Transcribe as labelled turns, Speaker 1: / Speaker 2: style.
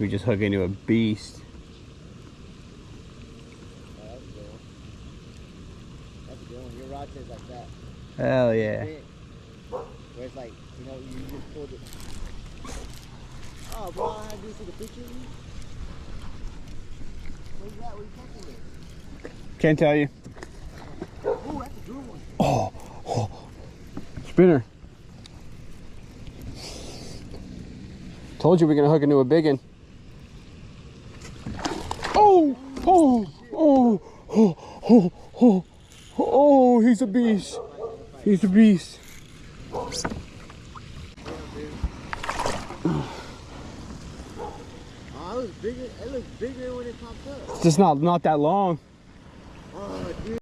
Speaker 1: We just hook into a beast.
Speaker 2: Oh, that's good. That's a good one. Your rod says like that.
Speaker 1: Hell yeah.
Speaker 2: Where it's like, you know, you just pulled it. Oh, bro, I had to take a picture of you. Where's that? What are you catching with?
Speaker 1: Can't tell you.
Speaker 2: Oh, that's a good one.
Speaker 1: Oh. Spinner. Told you we're gonna hook into a big one. Oh, he's a beast. He's a beast.
Speaker 2: Oh, it looks bigger. It looks bigger when it pops up.
Speaker 1: It's just not that long.
Speaker 2: Oh, dude.